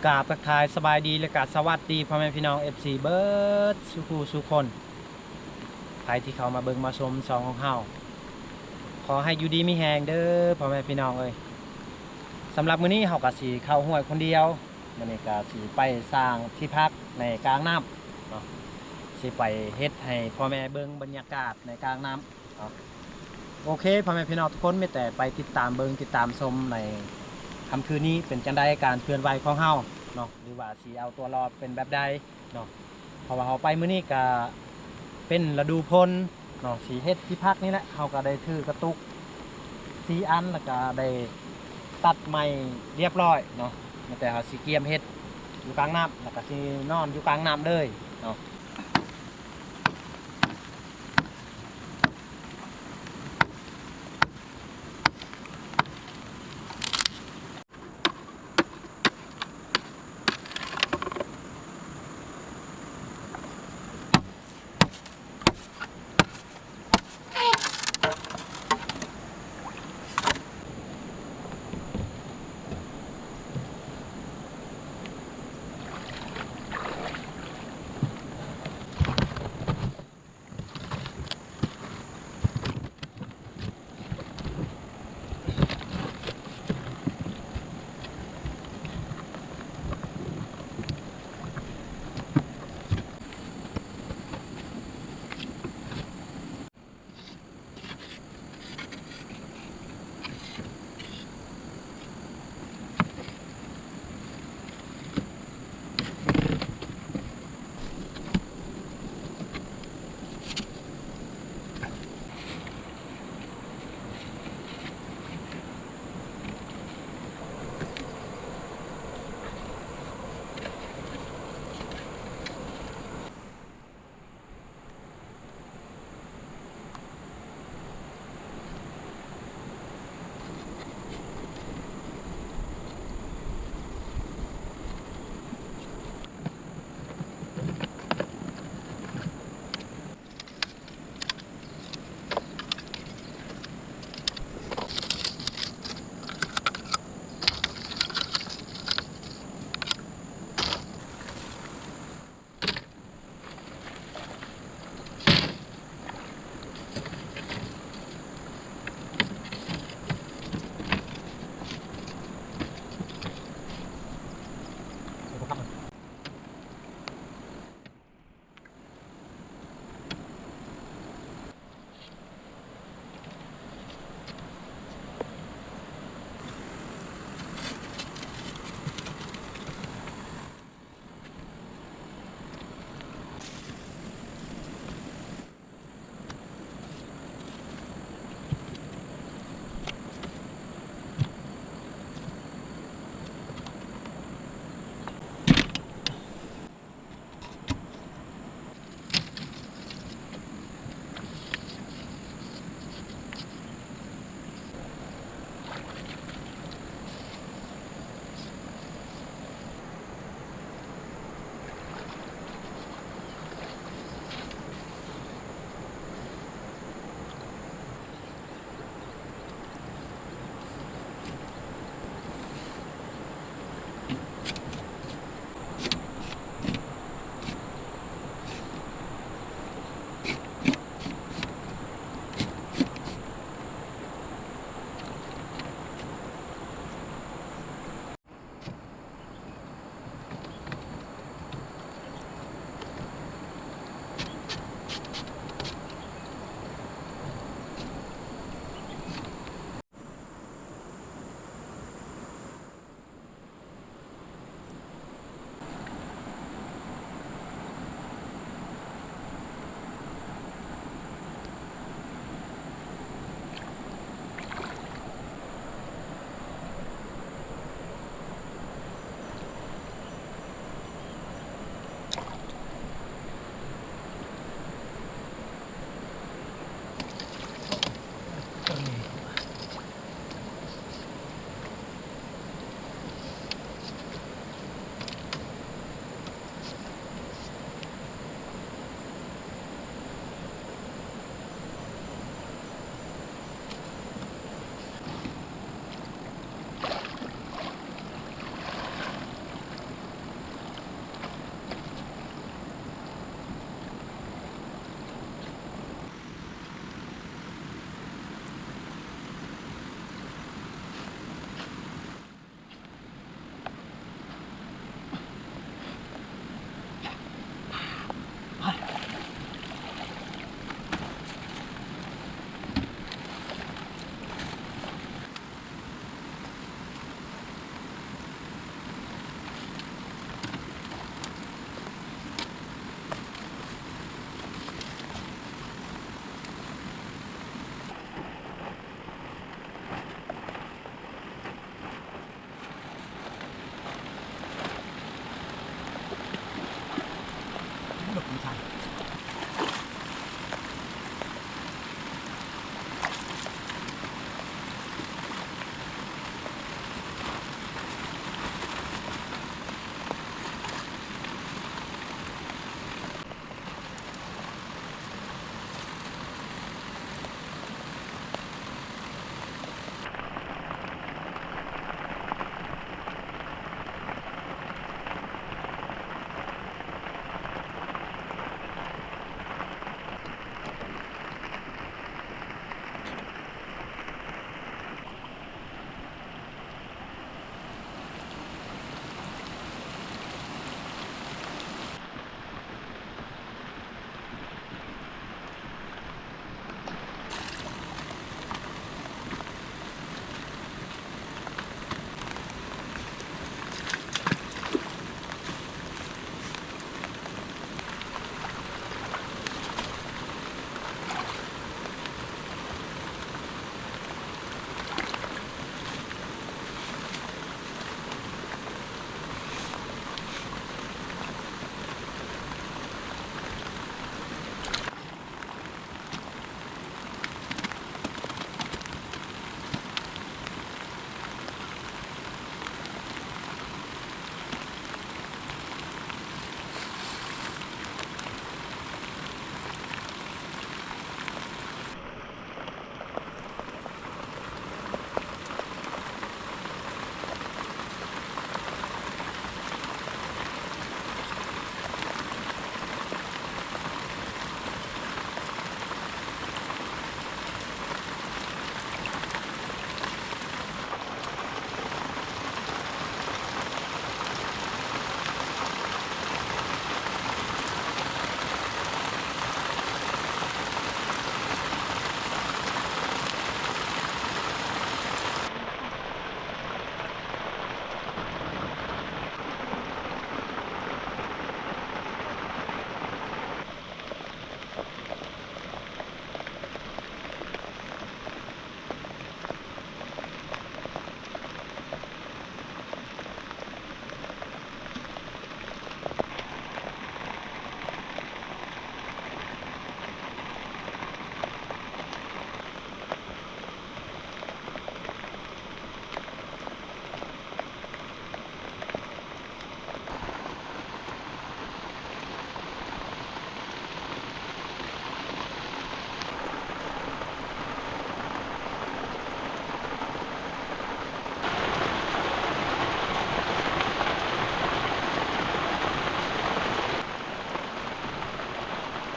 กราบทักทายสบายดีและก็สวัสดีพ่อแม่พี่น้อง FC เบิร์ดสุคนใครที่เข้ามาเบิ่งมาชมช่องของเฮาขอให้อยู่ดีมีแฮงเด้อพ่อแม่พี่น้องเอ้ยสำหรับมื้อนี้เฮาก็สิเข้าห้วยคนเดียวมื้อนี้ก็สิไปสร้างที่พักในกลางน้ำเนาะสิไปเฮ็ดให้พ่อแม่เบิ่งบรรยากาศในกลางน้ำเนาะโอเคพ่อแม่พี่น้องทุกคนมีแต่ไปติดตามเบิ่งติดตามชมในค่ำคืนนี้เป็นจังได๋การเคลื่อนไหวของเฮาเนาะหรือว่าสิเอาตัวรอดเป็นแบบใดเนาะเพราะว่าเฮาไปมื้อนี้ก็เป็นฤดูฝนเนาะสิเฮ็ดที่พักนี่แหละเฮาก็ได้ถือกระตุก4อันแล้วก็ได้ตัดไม้เรียบร้อยเนาะแต่เฮาสิเกียมเฮ็ดอยู่กลางน้ำแล้วก็สินอนอยู่กลางน้ำเลยเนาะ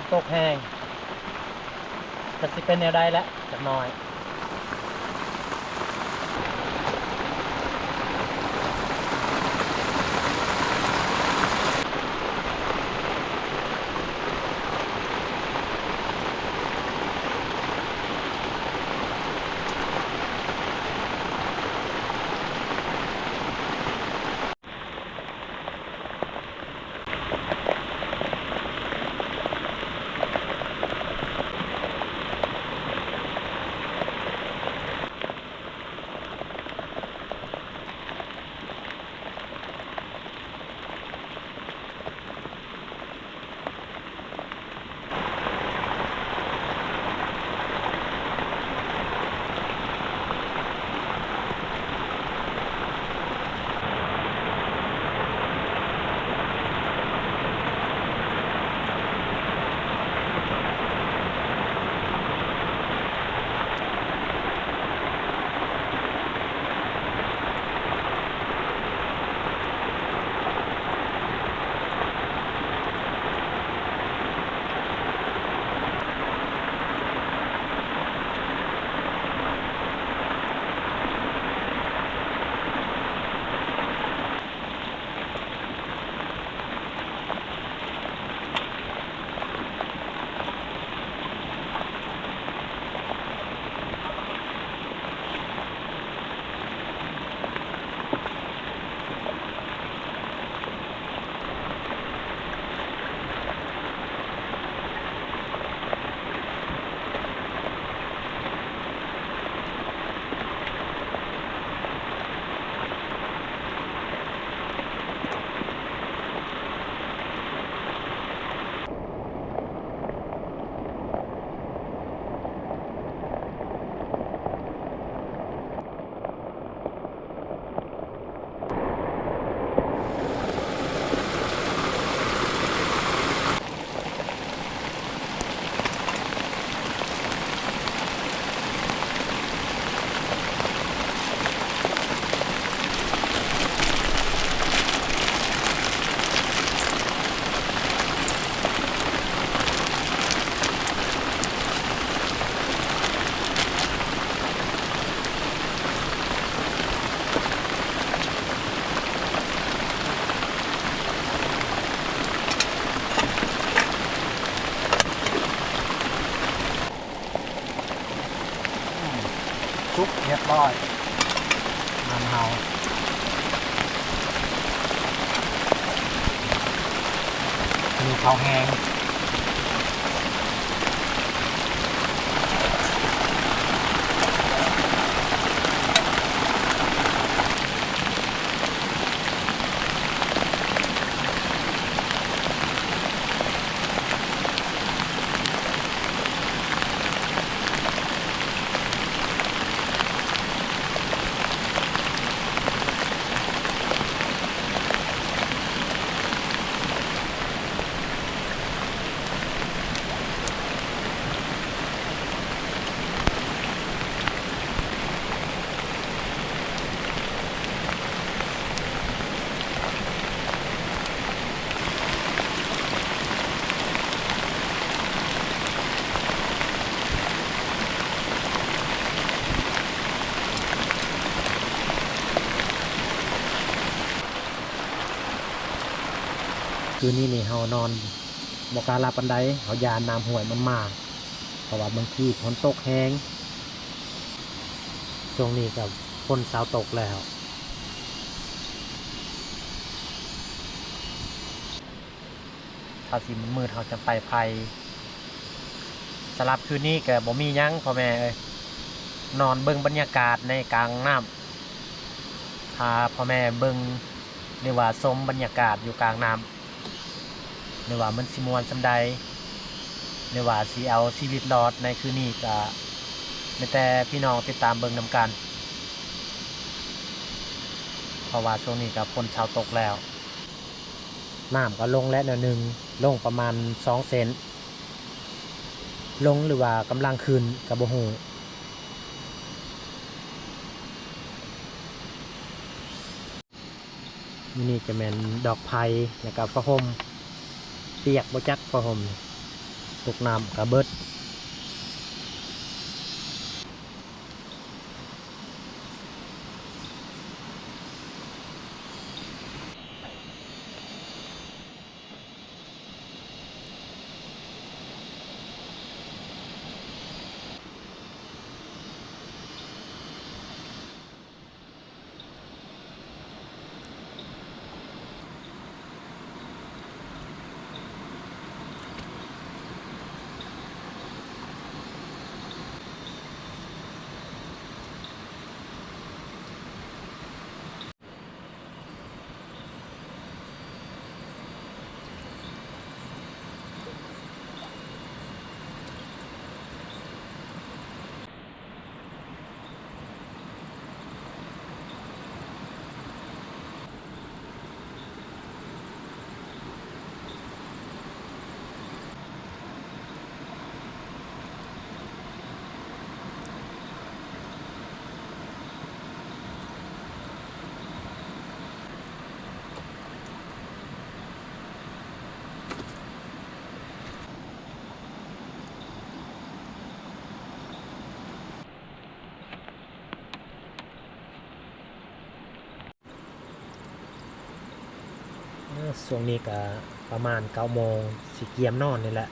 นตกแห้งจะสิเป็นแนวใดแล้วจักหน่อยซุปเรียบร้อยน้ำเฮามีข้าวแห้งคืนนี้นี่เฮานอนบ่กล้าหลับปานใดเฮายานน้ำห้วยมันมาเพราะว่าบางทีฝนตกแห้งช่วงนี้ก็ฝนเช้าตกแล้วถ้าสิมืดเฮาจะไปไผสำหรับคืนนี้ก็บ่มีหยังพ่อแม่เอ้ยนอนเบิ่งบรรยากาศในกลางน้ำถ้าพ่อแม่เบิ่งหรือว่าชมบรรยากาศอยู่กลางน้ำหรือว่ามันสิม่วนซำใดหรือว่าสิเอาชีวิตรอดในคืนนี้ก็มีแต่พี่น้องติดตามเบิ่งนำกันเพราะว่าช่วงนี้ก็ฝนเช้าตกแล้วน้ำก็ลงแล้วหน่อยนึงลงประมาณ2เซนลงหรือว่ากำลังขึ้นก็บ่ฮู้นี่จะแม่นดอกไผ่แล้วก็ฟ้าห่มเปียกบ่จักฟ้าห่ม ตกน้ำก็เบิดช่วงนี้ก็ประมาณ 9 โมงสิเกียมนอนนี่แหละ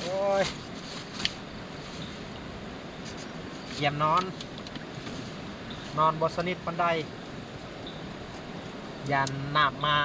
โอ้ยเกียมนอนบ่สนิทปานใดยันน้ำมา